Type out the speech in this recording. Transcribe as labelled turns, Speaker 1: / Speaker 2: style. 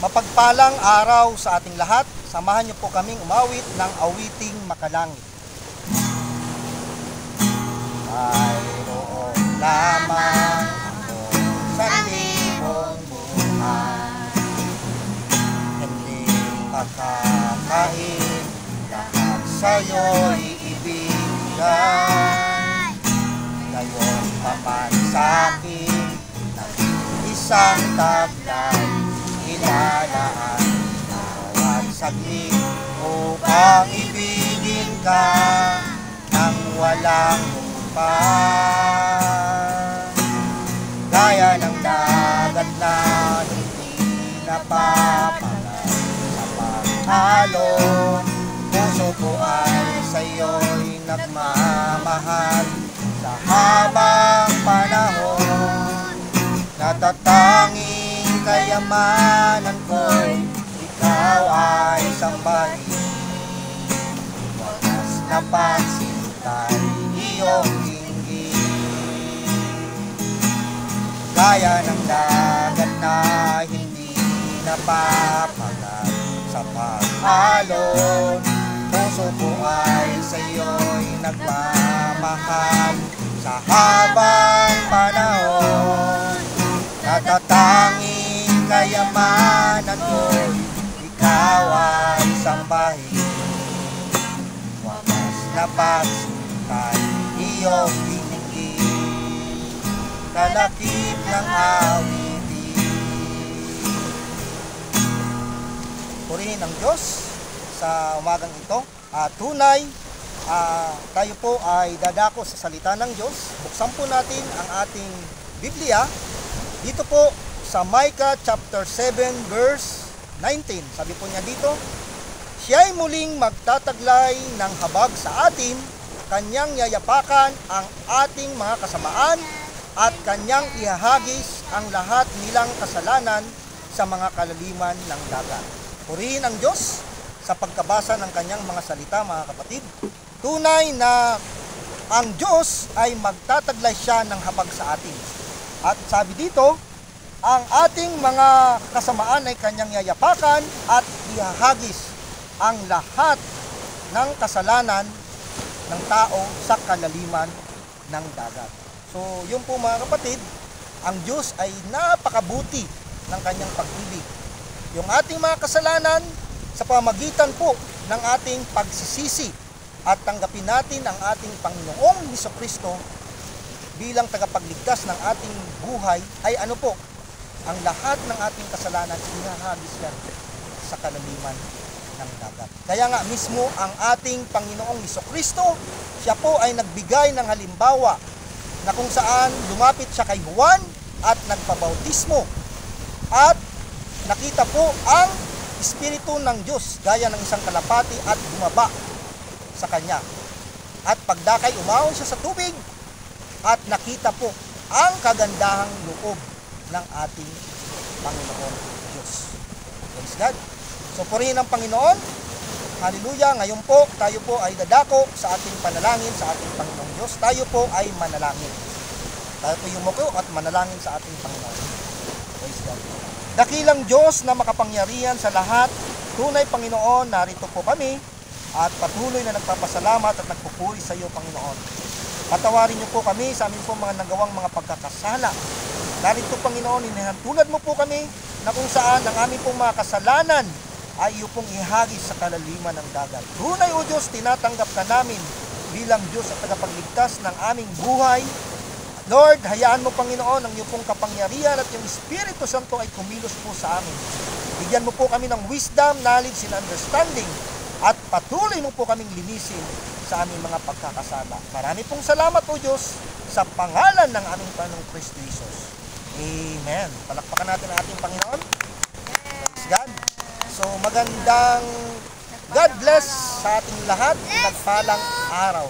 Speaker 1: Mapagpalang araw sa ating lahat. Samahan niyo po kaming umawit ng awiting makalangit. Mayroon lamang ako sa libong buhay, hindi makakain, lahat sa'yo'y ibigay. Ngayon paman sa'kin ng isang taglay, ilalaan bawat saglit upang ibigin ka ng walang hanggan. Gaya ng dagat na hindi napapagal sa paghalon, puso ko ay sa'yo'y nagmamahal. Sa habang panahon, natatanging kayamanan ko'y ikaw ay sambahin. Wagas na pagsintay iyong dinggin, gaya ng dagat na hindi napapagal sa paghalon, puso ko ay sa'yo'y nagmamahal. Sa habang panahon, natatanging kayamanan ko'y ikaw ay sambahin. Wagas na pagsintay iyong dinggin, kalakip ng awitin. Purihin ang Diyos sa umagang ito. Tunay, tayo po ay dadako sa salita ng Diyos. Buksan po natin ang ating Biblia dito po sa Micah chapter 7 verse 19. Sabi po niya dito, siya'y muling magtataglay ng habag sa atin, kanyang yayapakan ang ating mga kasamaan, at kanyang ihahagis ang lahat nilang kasalanan sa mga kalaliman ng dagat. Purihin ang Diyos sa pagkabasa ng kanyang mga salita, mga kapatid. Tunay na ang Diyos ay magtataglay siya ng habag sa atin. At sabi dito, ang ating mga kasamaan ay kanyang yayapakan at ihahagis ang lahat ng kasalanan ng tao sa kalaliman ng dagat. So, yun po mga kapatid, ang Diyos ay napakabuti ng kanyang pag-ibig. Yung ating mga kasalanan, sa pamagitan po ng ating pagsisisi at tanggapin natin ang ating Panginoong Hesukristo bilang tagapagligtas ng ating buhay, ay ano po? Ang lahat ng ating kasalanan ihahagis yan sa kalaliman ng dagat. Kaya nga mismo ang ating Panginoong Hesukristo, siya po ay nagbigay ng halimbawa na kung saan lumapit siya kay Juan at nagpabautismo, at nakita po ang Espiritu ng Diyos gaya ng isang kalapati at bumaba sa kanya. At pagdakay, umahon siya sa tubig at nakita po ang kagandahang loob ng ating Panginoon Diyos. Praise God. So purihin ang Panginoon. Hallelujah. Ngayon po, tayo po ay dadako sa ating panalangin sa ating Panginoong Diyos. Tayo po ay manalangin. Tayo po yumuko at manalangin sa ating Panginoon. Praise God. Dakilang Diyos na makapangyarihan sa lahat, tunay Panginoon, narito po kami at patuloy na nagpapasalamat at nagpupuri sa iyo, Panginoon. Patawarin niyo po kami sa amin po mga nagawang mga pagkakasala. Narito, Panginoon, hinahantulad mo po kami na kung saan ang aming pong mga kasalanan ay iyo pong ihagis sa kalaliman ng dagat. Tunay, O Diyos, tinatanggap ka namin bilang Diyos at tagapagligtas ng aming buhay. Lord, hayaan mo, Panginoon, ang iyong pong kapangyarihan at yung Espiritu Santo ay kumilos po sa amin. Bigyan mo po kami ng wisdom, knowledge, and understanding, at patuloy mo po kaming linisin sa aming mga pagkakasala. Marami pong salamat, O Diyos, sa pangalan ng aming Panginoong Kristo Jesus. Amen. Palakpakan natin ang ating Panginoon. Praise God. So, magandang God bless sa ating lahat. Nagpalang araw.